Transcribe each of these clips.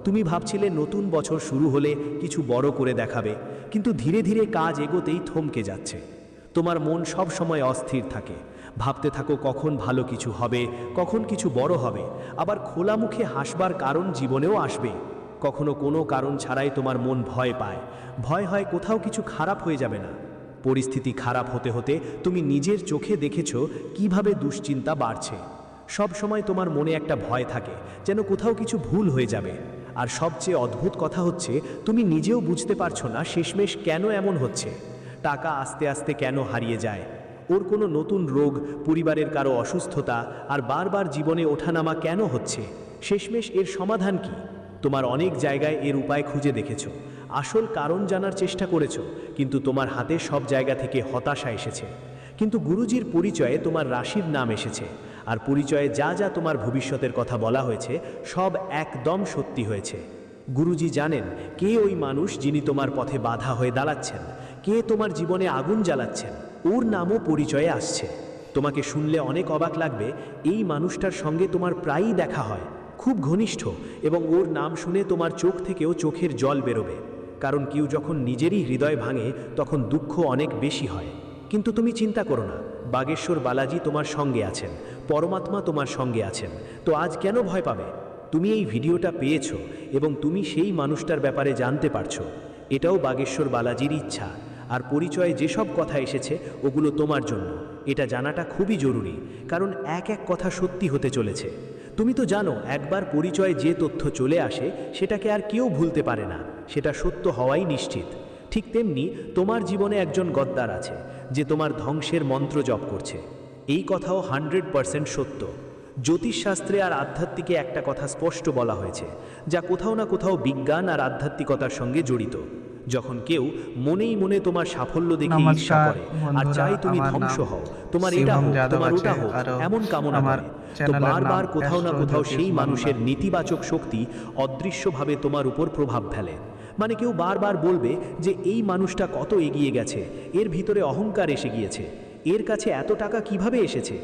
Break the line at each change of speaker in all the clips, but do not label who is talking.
তুমি ভাবছিলে নতুন বছর শুরু হলে কিছু বড় করে দেখাবে, কিন্তু ধীরে ধীরে কাজ এগোতেই থমকে যাচ্ছে। তোমার মন সব সময় অস্থির থাকে, ভাবতে থাকো কখন ভালো কিছু হবে, কখন কিছু বড় হবে। আবার খোলা মুখে হাসবার কারণ জীবনেও আসবে। কখনো কোনো কারণ ছাড়াই তোমার মন ভয় পায়, ভয় হয় কোথাও কিছু খারাপ হয়ে যাবে না। পরিস্থিতি খারাপ হতে হতে তুমি নিজের চোখে দেখেছো কিভাবে দুশ্চিন্তা বাড়ছে। সব সময় তোমার মনে একটা ভয় থাকে, যেন কোথাও কিছু ভুল হয়ে যাবে। আর সবচেয়ে অদ্ভুত কথা হচ্ছে, তুমি নিজেও বুঝতে পারছো না শেষমেশ কেন এমন হচ্ছে। টাকা আস্তে আস্তে কেন হারিয়ে যায়, ওর কোনো নতুন রোগ, পরিবারের কারো অসুস্থতা, আর বারবার জীবনে ওঠানামা কেন হচ্ছে। শেষমেশ এর সমাধান কি? তোমার অনেক জায়গায় এর উপায় খুঁজে দেখেছো, আসল কারণ জানার চেষ্টা করেছো, কিন্তু তোমার হাতে সব জায়গা থেকে হতাশা এসেছে। কিন্তু গুরুজির পরিচয়ে তোমার রাশির নাম এসেছে, আর পরিচয়ে যা যা তোমার ভবিষ্যতের কথা বলা হয়েছে সব একদম সত্যি হয়েছে। গুরুজি জানেন কে ওই মানুষ যিনি তোমার পথে বাধা হয়ে দাঁড়াচ্ছেন, কে তোমার জীবনে আগুন জ্বালাচ্ছেন। ওর নামও পরিচয়ে আসছে। তোমাকে শুনলে অনেক অবাক লাগবে, এই মানুষটার সঙ্গে তোমার প্রায়ই দেখা হয়, খুব ঘনিষ্ঠ, এবং ওর নাম শুনে তোমার চোখ থেকেও চোখের জল বেরোবে। কারণ কেউ যখন নিজেরই হৃদয় ভাঙে তখন দুঃখ অনেক বেশি হয়। কিন্তু তুমি চিন্তা করো না, বাগেশ্বর বালাজি তোমার সঙ্গে আছেন, পরমাত্মা তোমার সঙ্গে আছেন। তো আজ কেন ভয় পাবে? তুমি এই ভিডিওটা পেয়েছো এবং তুমি সেই মানুষটার ব্যাপারে জানতে পারছো। এটাও বাগেশ্বর বালাজির ইচ্ছা। আর পরিচয়ে যেসব কথা এসেছে ওগুলো তোমার জন্য। এটা জানাটা খুবই জরুরি, কারণ এক এক কথা সত্যি হতে চলেছে। তুমি তো জানো, একবার পরিচয়ে যে তথ্য চলে আসে সেটাকে আর কেউ ভুলতে পারে না, সেটা সত্য হওয়াই নিশ্চিত। ঠিক তেমনি তোমার জীবনে একজন গদ্দার আছে, যে তোমার ধ্বংসের মন্ত্র জপ করছে। এই কথাও 100% সত্য। জ্যোতিষশাস্ত্রে আর আধ্যাত্মিকে একটা কথা স্পষ্ট বলা হয়েছে, যা কোথাও না কোথাও বিজ্ঞান আর আধ্যাত্মিকতার সঙ্গে জড়িত। যখন কেউ মনেই মনে তোমার সাফল্য দেখে ঈর্ষা
নমস্কার
করে আর
বন্ধুরা,
চাই তুমি
আমার
ধ্বংস
নাম
হও, তোমার এটা
শিবম
হোক,
যাদব
তোমার
আছে,
ওটা হোক,
আরো
এমন কামনা
আমার
করে, তো
চ্যানেলের
বারবার
নাম
কোথাও না
অ্যাস্ট্রো
কোথাও
জ্যোতিষ
সেই মানুষের
বাংলা।
নেতিবাচক শক্তি অদৃশ্যভাবে তোমার উপর প্রভাব ফেলে। মানে কেউ বারবার বলবে যে এই মানুষটা কত এগিয়ে গেছে, এর ভিতরে অহংকার এসে গিয়েছে, এর কাছে এত টাকা কিভাবে এসেছে,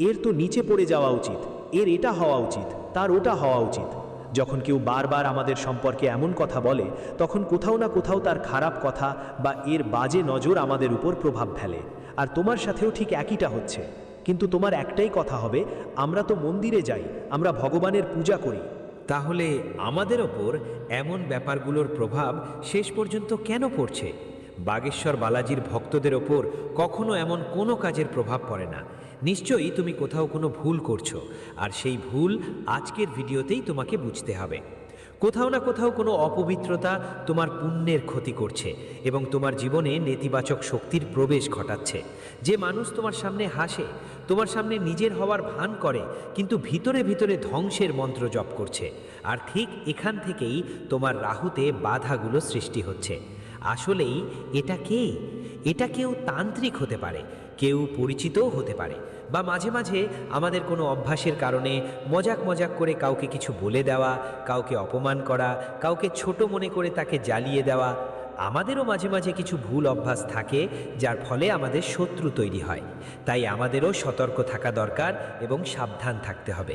এর তো নিচে পড়ে যাওয়া উচিত, এর এটা হওয়া উচিত, তার ওটা হওয়া উচিত। যখন কেউ বারবার আমাদের সম্পর্কে এমন কথা বলে, তখন কোথাও না কোথাও তার খারাপ কথা বা এর বাজে নজর আমাদের উপর প্রভাব ফেলে। আর তোমার সাথেও ঠিক একইটা হচ্ছে। কিন্তু তোমার একটাই কথা হবে, আমরা তো মন্দিরে যাই, আমরা ভগবানের পূজা করি।
তাহলে আমাদের ওপর এমন ব্যাপারগুলোর প্রভাব শেষ পর্যন্ত কেন পড়ছে? বাগেশ্বর বালাজির ভক্তদের ওপর কখনো এমন কোনো কাজের প্রভাব পড়ে না। নিশ্চয়ই তুমি কোথাও কোনো ভুল করছো, আর সেই ভুল আজকের ভিডিওতেই তোমাকে বুঝতে হবে। কোথাও না কোথাও কোনো অপবিত্রতা তোমার পুণ্যের ক্ষতি করছে এবং তোমার জীবনে নেতিবাচক শক্তির প্রবেশ ঘটাচ্ছে। যে মানুষ তোমার সামনে হাসে, তোমার সামনে নিজের হওয়ার ভান করে, কিন্তু ভিতরে ভিতরে ধ্বংসের মন্ত্র জপ করছে। আর ঠিক এখান থেকেই তোমার রাহুতে বাধাগুলো সৃষ্টি হচ্ছে। আসলেই এটা কে? এটা কেউ তান্ত্রিক হতে পারে, কেউ পরিচিতও হতে পারে, বা মাঝে মাঝে আমাদের কোনো অভ্যাসের কারণে মজাক মজাক করে কাউকে কিছু বলে দেওয়া, কাউকে অপমান করা, কাউকে ছোট মনে করে তাকে জ্বালিয়ে দেওয়া। আমাদেরও মাঝে মাঝে কিছু ভুল অভ্যাস থাকে, যার ফলে আমাদের শত্রু তৈরি হয়। তাই আমাদেরও সতর্ক থাকা দরকার এবং সাবধান থাকতে হবে।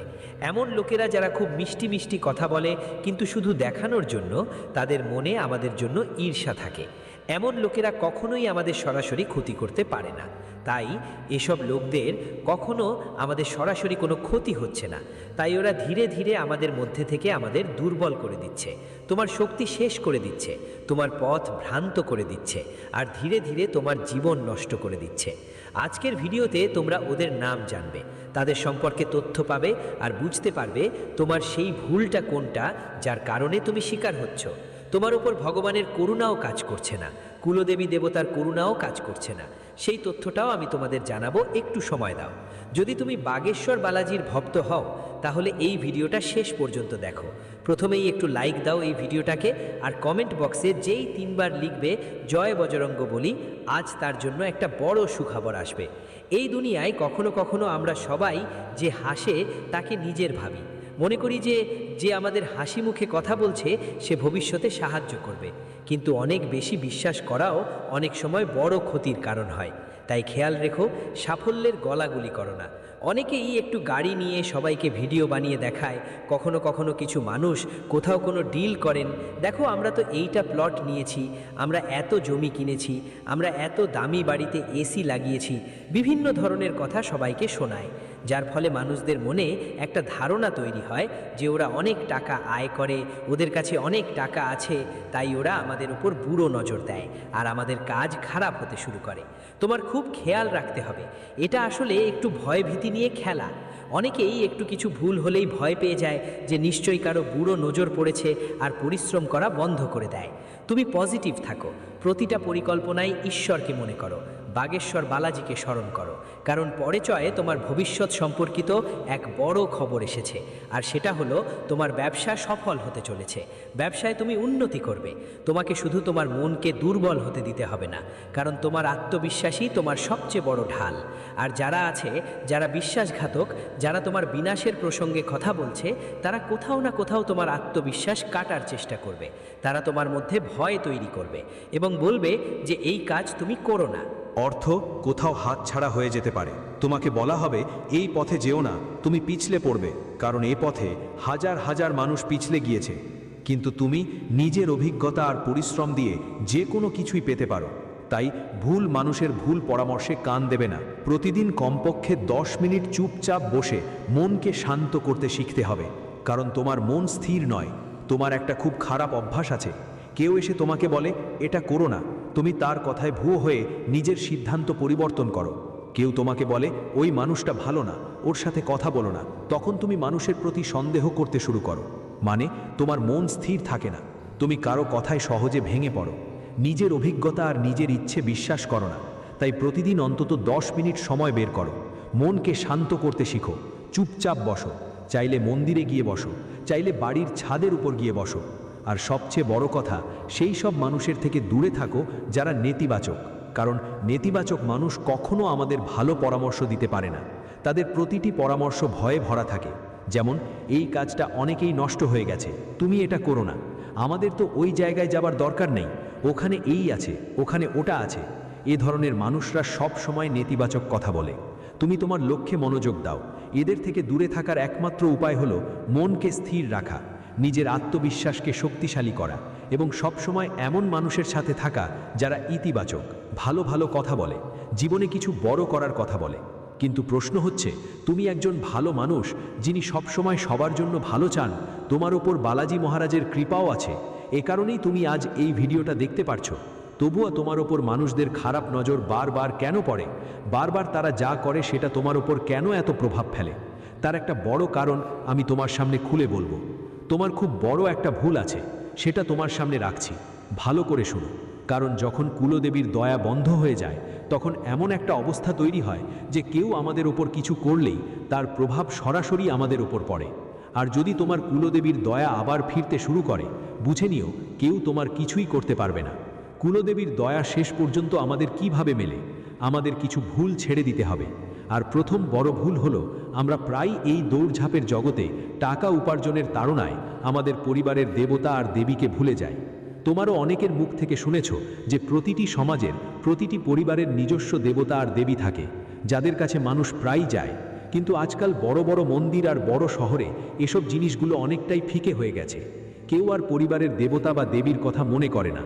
এমন লোকেরা যারা খুব মিষ্টি মিষ্টি কথা বলে, কিন্তু শুধু দেখানোর জন্য, তাদের মনে আমাদের জন্য ঈর্ষা থাকে। এমন লোকেরা কখনোই আমাদের সরাসরি ক্ষতি করতে পারে না। তাই এসব লোকদের কখনো আমাদের সরাসরি কোনো ক্ষতি হচ্ছে না। তাই ওরা ধীরে ধীরে আমাদের মধ্যে থেকে আমাদের দুর্বল করে দিচ্ছে, তোমার শক্তি শেষ করে দিচ্ছে, তোমার পথ ভ্রান্ত করে দিচ্ছে, আর ধীরে ধীরে তোমার জীবন নষ্ট করে দিচ্ছে। আজকের ভিডিওতে তোমরা ওদের নাম জানবে, তাদের সম্পর্কে তথ্য পাবে, আর বুঝতে পারবে তোমার সেই ভুলটা কোনটা, যার কারণে তুমি শিকার হচ্ছ। তোমার উপর ভগবানের করুণাও কাজ করছে না, কুলদেবী দেবতার করুণাও কাজ করছে না। সেই তথ্যটাও আমি তোমাদের জানাবো, একটু সময় দাও। যদি তুমি বাগেশ্বর বালাজির ভক্ত হও, তাহলে এই ভিডিওটা শেষ পর্যন্ত দেখো। প্রথমেই একটু লাইক দাও এই ভিডিওটাকে, আর কমেন্ট বক্সে যেই 3বার লিখবে জয় বজরঙ্গ বলি, আজ তার জন্য একটা বড় সুখবর আসবে। এই দুনিয়ায় কখনো কখনো আমরা সবাই যে হাসে তাকে নিজের ভাবি, মনে করি যে যে আমাদের হাসি মুখে কথা বলছে সে ভবিষ্যতে সাহায্য করবে। কিন্তু অনেক বেশি বিশ্বাস করাও অনেক সময় বড় ক্ষতির কারণ হয়। তাই খেয়াল রেখো, সাফল্যের গলাগুলি করো না। অনেকেই একটু গাড়ি নিয়ে সবাইকে ভিডিও বানিয়ে দেখায়, কখনো কখনো কিছু মানুষ কোথাও কোনো ডিল করেন, দেখো আমরা তো এইটা প্লট নিয়েছি, আমরা এত জমি কিনেছি, আমরা এত দামি বাড়িতে এসি লাগিয়েছি, বিভিন্ন ধরনের কথা সবাইকে শোনায়, যার ফলে মানুষদের মনে একটা ধারণা তৈরি হয় যে ওরা অনেক টাকা আয় করে, ওদের কাছে অনেক টাকা আছে, তাই ওরা আমাদের উপর বুড়ো নজর দেয় আর আমাদের কাজ খারাপ হতে শুরু করে। তোমার খুব খেয়াল রাখতে হবে, এটা আসলে একটু ভয়ভীতি নিয়ে খেলা। অনেকেই একটু কিছু ভুল হলেই ভয় পেয়ে যায় যে নিশ্চয়ই কারো বুড়ো নজর পড়েছে আর পরিশ্রম করা বন্ধ করে দেয়। তুমি পজিটিভ থাকো, প্রতিটা পরিকল্পনায় ঈশ্বরকে মনে করো, বাগেশ্বর বালাজিকে স্মরণ করো, কারণ পরিচয়ে তোমার ভবিষ্যৎ সম্পর্কিত এক বড় খবর এসেছে, আর সেটা হলো তোমার ব্যবসা সফল হতে চলেছে। ব্যবসায় তুমি উন্নতি করবে। তোমাকে শুধু তোমার মনকে দুর্বল হতে দিতে হবে না, কারণ তোমার আত্মবিশ্বাসই তোমার সবচেয়ে বড় ঢাল। আর যারা আছে, যারা বিশ্বাসঘাতক, যারা তোমার বিনাশের প্রসঙ্গে কথা বলছে, তারা কোথাও না কোথাও তোমার আত্মবিশ্বাস কাটার চেষ্টা করবে। তারা তোমার মধ্যে ভয় তৈরি করবে এবং বলবে যে এই কাজ তুমি করো না।
অর্থ কোথাও হাতছাড়া হয়ে যেতে পারে। তোমাকে বলা হবে এই পথে যেও না, তুমি পিছলে পড়বে, কারণ এই পথে হাজার হাজার মানুষ পিছলে গিয়েছে। কিন্তু তুমি নিজের অভিজ্ঞতা আর পরিশ্রম দিয়ে যে কোনো কিছুই পেতে পারো। তাই ভুল মানুষের ভুল পরামর্শে কান দেবে না। প্রতিদিন কমপক্ষে 10 মিনিট চুপচাপ বসে মনকে শান্ত করতে শিখতে হবে, কারণ তোমার মন স্থির নয়। তোমার একটা খুব খারাপ অভ্যাস আছে, কেউ এসে তোমাকে বলে এটা করো না, তুমি তার কথায় ভুয়ো হয়ে নিজের সিদ্ধান্ত পরিবর্তন করো। কেউ তোমাকে বলে ওই মানুষটা ভালো না, ওর সাথে কথা বলো না, তখন তুমি মানুষের প্রতি সন্দেহ করতে শুরু করো। মানে তোমার মন স্থির থাকে না, তুমি কারো কথায় সহজে ভেঙে পড়ো। নিজের অভিজ্ঞতা আর নিজের ইচ্ছে বিশ্বাস করো না। তাই প্রতিদিন অন্তত 10 মিনিট সময় বের করো, মনকে শান্ত করতে শিখো। চুপচাপ বসো, চাইলে মন্দিরে গিয়ে বসো, চাইলে বাড়ির ছাদের উপর গিয়ে বসো। আর সবচেয়ে বড় কথা, সেই সব মানুষের থেকে দূরে থাকো যারা নেতিবাচক, কারণ নেতিবাচক মানুষ কখনো আমাদের ভালো পরামর্শ দিতে পারে না। তাদের প্রতিটি পরামর্শ ভয়ে ভরা থাকে, যেমন এই কাজটা অনেকেই নষ্ট হয়ে গেছে, তুমি এটা করো না, আমাদের তো ওই জায়গায় যাবার দরকার নেই, ওখানে এই আছে, ওখানে ওটা আছে। এ ধরনের মানুষরা সব সময় নেতিবাচক কথা বলে। তুমি তোমার লক্ষ্যে মনোযোগ দাও। এদের থেকে দূরে থাকার একমাত্র উপায় হলো মনকে স্থির রাখা, নিজের আত্মবিশ্বাসকে শক্তিশালী করা এবং সবসময় এমন মানুষের সাথে থাকা যারা ইতিবাচক, ভালো ভালো কথা বলে, জীবনে কিছু বড় করার কথা বলে। কিন্তু প্রশ্ন হচ্ছে, তুমি একজন ভালো মানুষ যিনি সবসময় সবার জন্য ভালো চান, তোমার ওপর বালাজি মহারাজের কৃপাও আছে, এ কারণেই তুমি আজ এই ভিডিওটা দেখতে পারছো। তবুও তোমার ওপর মানুষদের খারাপ নজর বারবার কেন পড়ে? বারবার তারা যা করে সেটা তোমার ওপর কেন এত প্রভাব ফেলে? তার একটা বড় কারণ আমি তোমার সামনে খুলে বলবো। তোমার খুব বড় একটা ভুল আছে, সেটা তোমার সামনে রাখছি, ভালো করে শুনো। কারণ যখন কুলদেবীর দয়া বন্ধ হয়ে যায়, তখন এমন একটা অবস্থা তৈরি হয় যে কেউ আমাদের ওপর কিছু করলেই তার প্রভাব সরাসরি আমাদের ওপর পড়ে। আর যদি তোমার কুলদেবীর দয়া আবার ফিরতে শুরু করে, বুঝে নিও কেউ তোমার কিছুই করতে পারবে না। কুলদেবীর দয়া শেষ পর্যন্ত আমাদের কিভাবে মেলে? আমাদের কিছু ভুল ছেড়ে দিতে হবে। আর প্রথম বড় ভুল হলো, আমরা প্রায় এই দৌড়ঝাঁপের জগতে টাকা উপার্জনের তাড়নায় আমাদের পরিবারের দেবতা আর দেবীকে ভুলে যাই। তোমারও অনেকের মুখ থেকে শুনেছ যে প্রতিটি সমাজের, প্রতিটি পরিবারের নিজস্ব দেবতা আর দেবী থাকে, যাদের কাছে মানুষ প্রায় যায়। কিন্তু আজকাল বড় বড় মন্দির আর বড় শহরে এসব জিনিসগুলো অনেকটাই ফিকে হয়ে গেছে। কেউ আর পরিবারের দেবতা বা দেবীর কথা মনে করে না।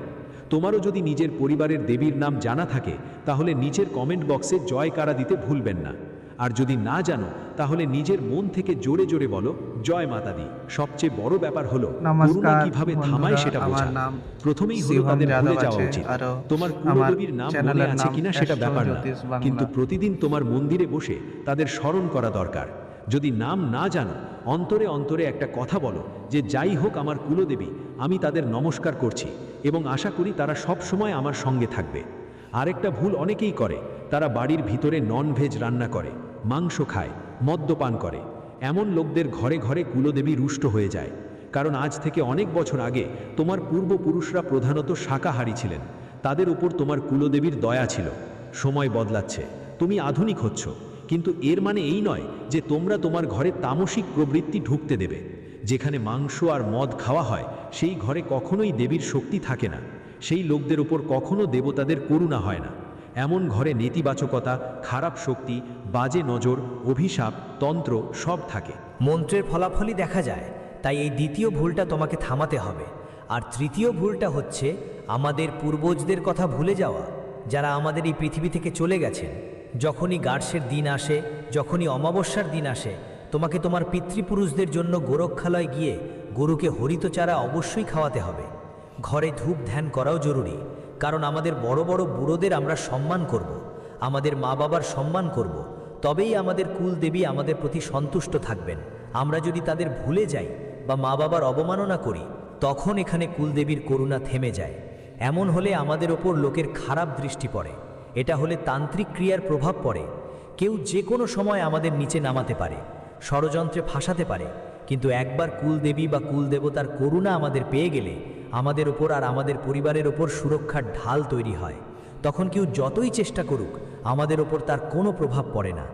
তোমারও যদি নিজের পরিবারের দেবীর নাম জানা থাকে, তাহলে নিচের কমেন্ট বক্সে জয়কারা দিতে ভুলবেন না। আর যদি না জানো, তাহলে নিজের মন থেকে জোরে জোরে বলো জয় মাতা দি। সবচেয়ে বড় ব্যাপার হলো করুণা কিভাবে থামায় সেটা বোঝা। প্রথমেই হলো তাদের ভুলে যাওয়া উচিত। তোমার কুলদেবীর নাম মনে আছে কিনা সেটা ব্যাপার না, কিন্তু প্রতিদিন তোমার মন্দিরে বসে তাদের স্মরণ করা দরকার। যদি নাম না জানো, অন্তরে অন্তরে একটা কথা বলো যে যাই হোক আমার কুলদেবী, আমি তাদের নমস্কার করছি এবং আশা করি তারা সব সময় আমার সঙ্গে থাকবে। আরেকটা ভুল অনেকেই করে, তারা বাড়ির ভিতরে ননভেজ রান্না করে, মাংস খায়, মদ্যপান করে। এমন লোকদের ঘরে ঘরে কুলদেবী রুষ্ট হয়ে যায়, কারণ আজ থেকে অনেক বছর আগে তোমার পূর্বপুরুষরা প্রধানত শাকাহারী ছিলেন, তাদের উপর তোমার কুলদেবীর দয়া ছিল। সময় বদলাচ্ছে, তুমি আধুনিক হচ্ছ, কিন্তু এর মানে এই নয় যে তোমরা তোমার ঘরে তামসিক প্রবৃত্তি ঢুকতে দেবে। যেখানে মাংস আর মদ খাওয়া হয়, সেই ঘরে কখনোই দেবীর শক্তি থাকে না, সেই লোকদের উপর কখনো দেবতাদের করুণা হয় না। এমন ঘরে নেতিবাচকতা, খারাপ শক্তি, বাজে নজর, অভিশাপ, তন্ত্র সব থাকে।
মন্ত্রের ফলাফলই দেখা যায়। তাই এই দ্বিতীয় ভুলটা তোমাকে থামাতে হবে। আর তৃতীয় ভুলটা হচ্ছে আমাদের পূর্বজদের কথা ভুলে যাওয়া, যারা আমাদের এই পৃথিবী থেকে চলে গেছেন। যখনই গার্সের দিন আসে, যখনই অমাবস্যার দিন আসে, তোমাকে তোমার পিতৃপুরুষদের জন্য গোরক্ষালয় গিয়ে গরুকে হরিত চারা অবশ্যই খাওয়াতে হবে। ঘরে ধূপ ধ্যান করাও জরুরি, কারণ আমাদের বড় বড় বুড়োদের আমরা সম্মান করব, আমাদের মা বাবার সম্মান করব, তবেই আমাদের কুলদেবী আমাদের প্রতি সন্তুষ্ট থাকবেন। আমরা যদি তাদের ভুলে যাই বা মা বাবার অবমাননা করি, তখন এখানে কুলদেবীর করুণা থেমে যায়। এমন হলে আমাদের ওপর লোকের খারাপ দৃষ্টি পড়ে। এটা হলে তান্ত্রিক ক্রিয়ার প্রভাব পড়ে। কেউ যে কোনো সময় আমাদের নিচে নামাতে পারে, ষড়যন্ত্রে ফাঁসাতে পারে। কিন্তু একবার কুলদেবী বা কুলদেবতার করুণা আমাদের পেয়ে গেলে আমাদের ওপর আর আমাদের পরিবারের ওপর সুরক্ষার ঢাল তৈরি হয়। তখন কেউ যতই চেষ্টা করুক, আমাদের ওপর তার কোনো প্রভাব পড়ে না।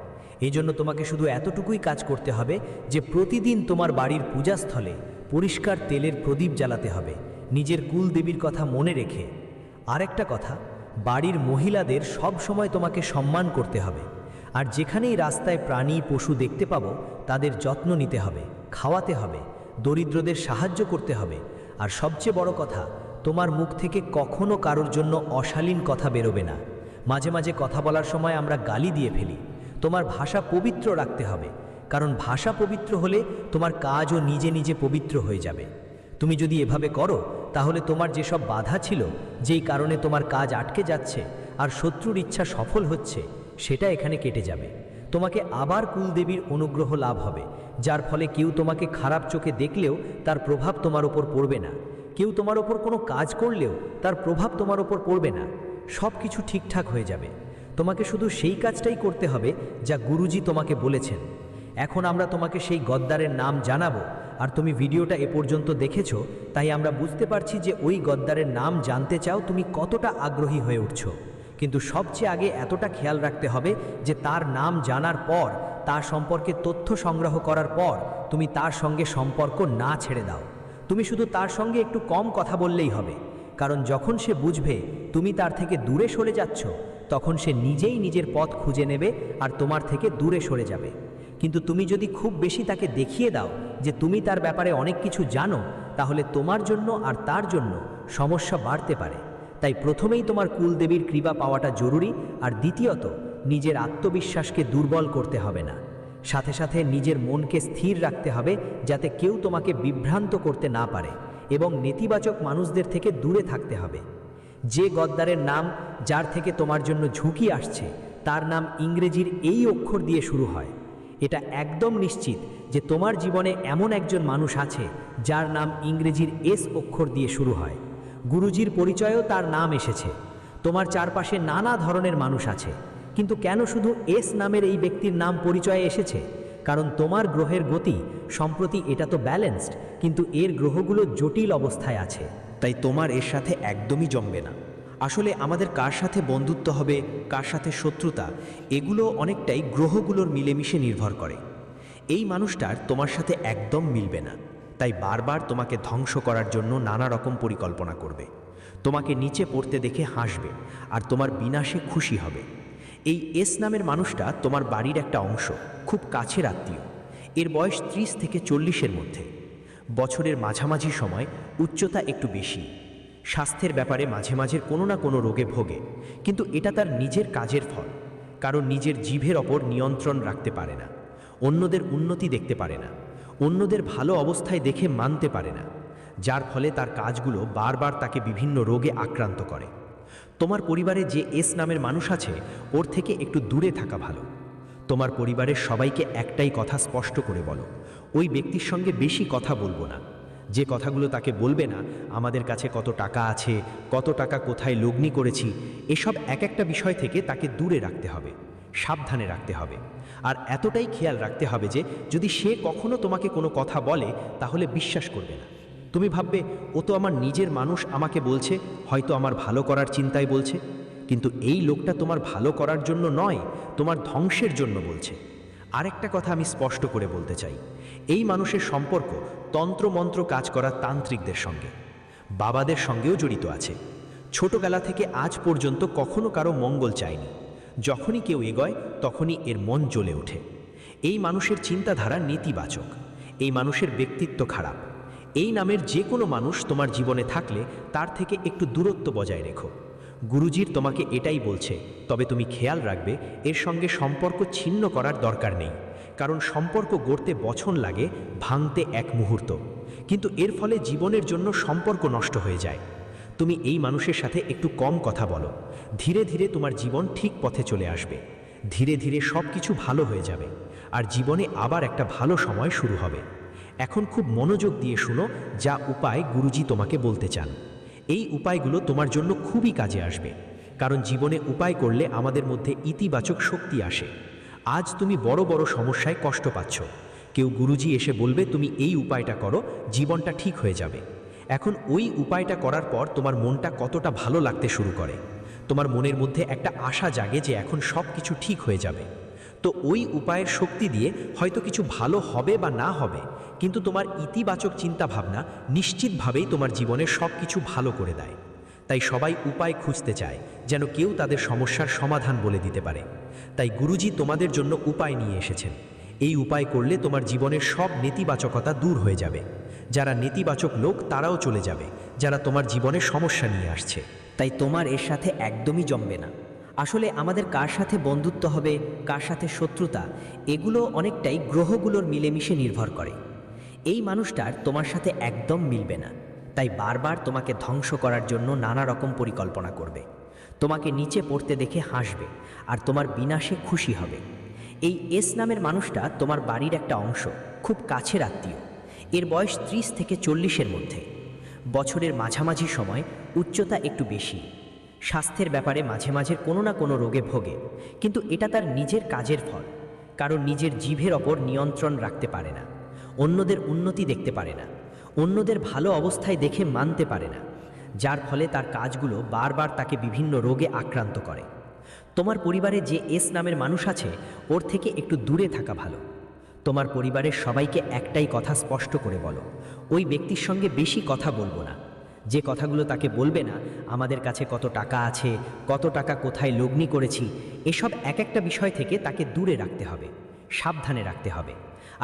এই জন্য তোমাকে শুধু এতটুকুই কাজ করতে হবে যে প্রতিদিন তোমার বাড়ির পূজাস্থলে পরিষ্কার তেলের প্রদীপ জ্বালাতে হবে, নিজের কুলদেবীর কথা মনে রেখে। আরেকটা কথা, বাড়ির মহিলাদের সব সময় তোমাকে সম্মান করতে হবে। আর যেখানেই রাস্তায় প্রাণী পশু দেখতে পাবো, তাদের যত্ন নিতে হবে, খাওয়াতে হবে, দরিদ্রদের সাহায্য করতে হবে। আর সবচেয়ে বড় কথা, তোমার মুখ থেকে কখনো কারোর জন্য অশালীন কথা বেরোবে না। মাঝে মাঝে কথা বলার সময় আমরা গালি দিয়ে ফেলি। তোমার ভাষা পবিত্র রাখতে হবে, কারণ ভাষা পবিত্র হলে তোমার কাজও নিজে নিজে পবিত্র হয়ে যাবে। তুমি যদি এভাবে করো, তাহলে তোমার যেসব বাধা ছিল, যেই কারণে তোমার কাজ আটকে যাচ্ছে আর শত্রুর ইচ্ছা সফল হচ্ছে, সেটা এখানে কেটে যাবে। তোমাকে আবার কুলদেবীর অনুগ্রহ লাভ হবে, যার ফলে কেউ তোমাকে খারাপ চোখে দেখলেও তার প্রভাব তোমার ওপর পড়বে না। কেউ তোমার ওপর কোনো কাজ করলেও তার প্রভাব তোমার ওপর পড়বে না। সব কিছু ঠিকঠাক হয়ে যাবে। তোমাকে শুধু সেই কাজটাই করতে হবে যা গুরুজি তোমাকে বলেছেন। এখন আমরা তোমাকে সেই গদ্দারের নাম জানাবো। আর তুমি ভিডিওটা এ পর্যন্ত দেখেছো, তাই আমরা বুঝতে পারছি যে ওই গদ্দারের নাম জানতে চাও, তুমি কতটা আগ্রহী হয়ে উঠছো। কিন্তু সবচেয়ে আগে এতটা খেয়াল রাখতে হবে যে তার নাম জানার পর, তার সম্পর্কে তথ্য সংগ্রহ করার পর তুমি তার সঙ্গে সম্পর্ক না ছেড়ে দাও। তুমি শুধু তার সঙ্গে একটু কম কথা বললেই হবে, কারণ যখন সে বুঝবে তুমি তার থেকে দূরে সরে যাচ্ছ, তখন সে নিজেই নিজের পথ খুঁজে নেবে আর তোমার থেকে দূরে সরে যাবে। কিন্তু তুমি যদি খুব বেশি তাকে দেখিয়ে দাও যে তুমি তার ব্যাপারে অনেক কিছু জানো, তাহলে তোমার জন্য আর তার জন্য সমস্যা বাড়তে পারে। তাই প্রথমেই তোমার কুলদেবীর কৃপা পাওয়াটা জরুরি। আর দ্বিতীয়ত, নিজের আত্মবিশ্বাসকে দুর্বল করতে হবে না। সাথে সাথে নিজের মনকে স্থির রাখতে হবে, যাতে কেউ তোমাকে বিভ্রান্ত করতে না পারে, এবং নেতিবাচক মানুষদের থেকে দূরে থাকতে হবে। যে গদ্দারের নাম, যার থেকে তোমার জন্য ঝুঁকি আসছে, তার নাম ইংরেজির এই অক্ষর দিয়ে শুরু হয়। এটা একদম নিশ্চিত যে তোমার জীবনে এমন একজন মানুষ আছে যার নাম ইংরেজির এস অক্ষর দিয়ে শুরু হয়। গুরুজির পরিচয়েও তার নাম এসেছে। তোমার চারপাশে নানা ধরনের মানুষ আছে, কিন্তু কেন শুধু এস নামের এই ব্যক্তির নাম পরিচয়ে এসেছে? কারণ তোমার গ্রহের গতি সম্প্রতি এটা তো ব্যালেন্সড, কিন্তু এর গ্রহগুলো জটিল অবস্থায় আছে।
তাই তোমার এর সাথে একদমই জমবে না। আসলে আমাদের কার সাথে বন্ধুত্ব হবে, কার সাথে শত্রুতা, এগুলো অনেকটাই গ্রহগুলোর মিলেমিশে নির্ভর করে। এই মানুষটার তোমার সাথে একদম মিলবে না, তাই বারবার তোমাকে ধ্বংস করার জন্য নানা রকম পরিকল্পনা করবে। তোমাকে নিচে পড়তে দেখে হাসবে আর তোমার বিনাশে খুশি হবে। এই এস নামের মানুষটা তোমার বাড়ির একটা অংশ, খুব কাছের আত্মীয়। এর বয়স 30 থেকে 40-এর মধ্যে। বছরের মাঝামাঝি সময়, উচ্চতা একটু বেশি। স্বাস্থ্যের ব্যাপারে মাঝে মাঝে কোনো না কোনো রোগে ভোগে, কিন্তু এটা তার নিজের কাজের ফল। কারণ নিজের জিভের ওপর নিয়ন্ত্রণ রাখতে পারে না, অন্যদের উন্নতি দেখতে পারে না, অন্যদের ভালো অবস্থায় দেখে মানতে পারে না, যার ফলে তার কাজগুলো বারবার তাকে বিভিন্ন রোগে আক্রান্ত করে। তোমার পরিবারে যে এস নামের মানুষ আছে, ওর থেকে একটু দূরে থাকা ভালো। তোমার পরিবারের সবাইকে একটাই কথা স্পষ্ট করে বলো, ওই ব্যক্তির সঙ্গে বেশি কথা বলবো না। যে কথাগুলো তাকে বলবে না, আমাদের কাছে কত টাকা আছে, কত টাকা কোথায় লগ্নি করেছি, এসব এক একটা বিষয় থেকে তাকে দূরে রাখতে হবে, সাবধানে রাখতে হবে। আর এতটাই খেয়াল রাখতে হবে যে যদি সে কখনো তোমাকে কোনো কথা বলে, তাহলে বিশ্বাস করবে না। তুমি ভাববে, ও তো আমার নিজের মানুষ, আমাকে বলছে, হয়তো আমার ভালো করার চিন্তায় বলছে। কিন্তু এই লোকটা তোমার ভালো করার জন্য নয়, তোমার ধ্বংসের জন্য বলছে। আরেকটা কথা আমি স্পষ্ট করে বলতে চাই, এই মানুষের সম্পর্ক তন্ত্রমন্ত্র কাজ করা তান্ত্রিকদের সঙ্গে, বাবাদের সঙ্গেও জড়িত আছে। ছোটবেলা থেকে আজ পর্যন্ত কখনো কারো মঙ্গল চায়নি। যখনই কেউ এগোয় তখনই এর মন জ্বলে ওঠে। এই মানুষের চিন্তাধারা নেতিবাচক, এই মানুষের ব্যক্তিত্ব খারাপ। এই নামের যে কোনো মানুষ তোমার জীবনে থাকলে তার থেকে একটু দূরত্ব বজায় রেখো। গুরুজির তোমাকে এটাই বলছে, তবে তুমি খেয়াল রাখবে এর সঙ্গে সম্পর্ক ছিন্ন করার দরকার নেই, কারণ সম্পর্ক গড়তে বছর লাগে, ভাঙতে এক মুহূর্ত। কিন্তু এর ফলে জীবনের জন্য সম্পর্ক নষ্ট হয়ে যায়। তুমি এই মানুষের সাথে একটু কম কথা বলো, ধীরে ধীরে তোমার জীবন ঠিক পথে চলে আসবে। ধীরে ধীরে সব কিছু ভালো হয়ে যাবে, আর জীবনে আবার একটা ভালো সময় শুরু হবে। এখন খুব মনোযোগ দিয়ে শুনো যা উপায় গুরুজি তোমাকে বলতে চান। এই উপায়গুলো তোমার জন্য খুবই কাজে আসবে, কারণ জীবনে উপায় করলে আমাদের মধ্যে ইতিবাচক শক্তি আসে। আজ তুমি বড় বড় সমস্যায় কষ্ট পাচ্ছ, কেউ গুরুজি এসে বলবে তুমি এই উপায়টা করো, জীবনটা ঠিক হয়ে যাবে। এখন ওই উপায়টা করার পর তোমার মনটা কতটা ভালো লাগতে শুরু করে। তোমার মনের মধ্যে একটা আশা জাগে যে এখন সব কিছু ঠিক হয়ে যাবে। তো ওই উপায়ের শক্তি দিয়ে হয়তো কিছু ভালো হবে বা না হবে, কিন্তু তোমার ইতিবাচক চিন্তাভাবনা নিশ্চিতভাবেই তোমার জীবনের সব কিছু ভালো করে দেয়। তাই সবাই উপায় খুঁজতে চায়, যেন কেউ তাদের সমস্যার সমাধান বলে দিতে পারে। তাই গুরুজি তোমাদের জন্য উপায় নিয়ে এসেছেন। এই উপায় করলে তোমার জীবনের সব নেতিবাচকতা দূর হয়ে যাবে। যারা নেতিবাচক লোক তারাও চলে যাবে, যারা তোমার জীবনে সমস্যা নিয়ে আসছে।
তাই তোমার এর সাথে একদমই জমবে না। আসলে আমাদের কার সাথে বন্ধুত্ব হবে, কার সাথে শত্রুতা, এগুলো অনেকটাই গ্রহগুলোর মিলেমিশে নির্ভর করে। এই মানুষটার তোমার সাথে একদম মিলবে না, তাই বারবার তোমাকে ধ্বংস করার জন্য নানা রকম পরিকল্পনা করবে। তোমাকে নিচে পড়তে দেখে হাসবে আর তোমার বিনাশে খুশি হবে। এই এস নামের মানুষটা তোমার বাড়ির একটা অংশ, খুব কাছের আত্মীয়। এর বয়স 30 থেকে 40-এর মধ্যে। বছরের মাঝামাঝি সময় উচ্চতা একটু বেশি। স্বাস্থ্যের ব্যাপারে মাঝে মাঝে কোনো না কোনো রোগে ভোগে, কিন্তু এটা তার নিজের কাজের ফল। কারণ নিজের জিভের ওপর নিয়ন্ত্রণ রাখতে পারে না, অন্যদের উন্নতি দেখতে পারে না, অন্যদের ভালো অবস্থায় দেখে মানতে পারে না, যার ফলে তার কাজগুলো বারবার তাকে বিভিন্ন রোগে আক্রান্ত করে। তোমার পরিবারে যে এস নামের মানুষ আছে ওর থেকে একটু দূরে থাকা ভালো। তোমার পরিবারের সবাইকে একটাই কথা স্পষ্ট করে বলো, ওই ব্যক্তির সঙ্গে বেশি কথা বলবো না। যে কথাগুলো তাকে বলবে না, আমাদের কাছে কত টাকা আছে, কত টাকা কোথায় লগ্নি করেছি, এসব এক একটা বিষয় থেকে তাকে দূরে রাখতে হবে, সাবধানে রাখতে হবে।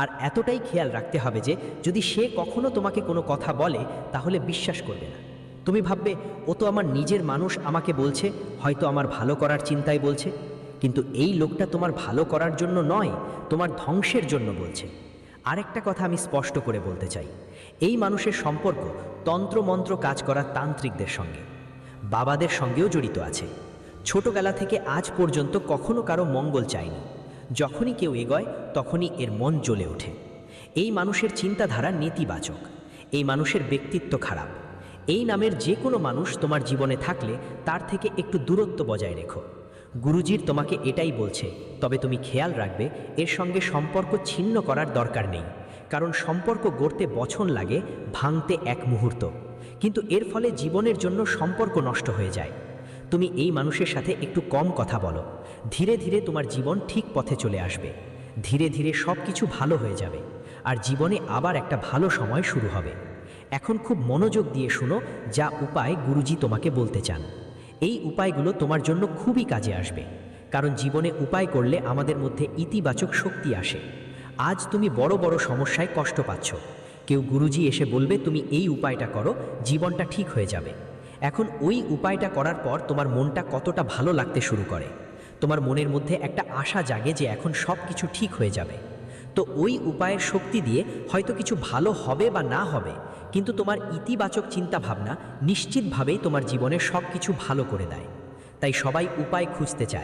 আর এতটাই খেয়াল রাখতে হবে যে যদি সে কখনো তোমাকে কোনো কথা বলে তাহলে বিশ্বাস করবে না। তুমি ভাববে ও তো আমার নিজের মানুষ, আমাকে বলছে, হয়তো আমার ভালো করার চিন্তায় বলছে। কিন্তু এই লোকটা তোমার ভালো করার জন্য নয়, তোমার ধ্বংসের জন্য বলছে। আরেকটা কথা আমি স্পষ্ট করে বলতে চাই, এই মানুষের সম্পর্ক তন্ত্রমন্ত্র কাজ করা তান্ত্রিকদের সঙ্গে, বাবাদের সঙ্গেও জড়িত আছে। ছোটবেলা থেকে আজ পর্যন্ত কখনো কারো মঙ্গল চায়নি। যখনই কেউ এগোয় তখনই এর মন জ্বলে ওঠে। এই মানুষের চিন্তাধারা নেতিবাচক, এই মানুষের ব্যক্তিত্ব খারাপ। এই নামের যে কোনো মানুষ তোমার জীবনে থাকলে তার থেকে একটু দূরত্ব বজায় রেখো। গুরুজির তোমাকে এটাই বলছে, তবে তুমি খেয়াল রাখবে এর সঙ্গে সম্পর্ক ছিন্ন করার দরকার নেই, কারণ সম্পর্ক গড়তে বছর লাগে, ভাঙতে এক মুহূর্ত। কিন্তু এর ফলে জীবনের জন্য সম্পর্ক নষ্ট হয়ে যায়। তুমি এই মানুষের সাথে একটু কম কথা বলো, ধীরে ধীরে তোমার জীবন ঠিক পথে চলে আসবে। ধীরে ধীরে সব কিছু ভালো হয়ে যাবে, আর জীবনে আবার একটা ভালো সময় শুরু হবে। এখন খুব মনোযোগ দিয়ে শুনো যা উপায় গুরুজি তোমাকে বলতে চান। এই উপায়গুলো তোমার জন্য খুবই কাজে আসবে, কারণ জীবনে উপায় করলে আমাদের মধ্যে ইতিবাচক শক্তি আসে। আজ তুমি বড় বড় সমস্যায় কষ্ট পাচ্ছ, কেউ গুরুজি এসে বলবে তুমি এই উপায়টা করো, জীবনটা ঠিক হয়ে যাবে। এখন ওই উপায়টা করার পর তোমার মনটা কতটা ভালো লাগতে শুরু করে। তোমার মনের মধ্যে একটা আশা জাগে যে এখন সব কিছু ঠিক হয়ে যাবে। তো ওই উপায়ের শক্তি দিয়ে হয়তো কিছু ভালো হবে বা না হবে, কিন্তু তোমার ইতিবাচক চিন্তাভাবনা নিশ্চিতভাবেই তোমার জীবনে সব কিছু ভালো করে দেয়। তাই সবাই উপায় খুঁজতে চায়।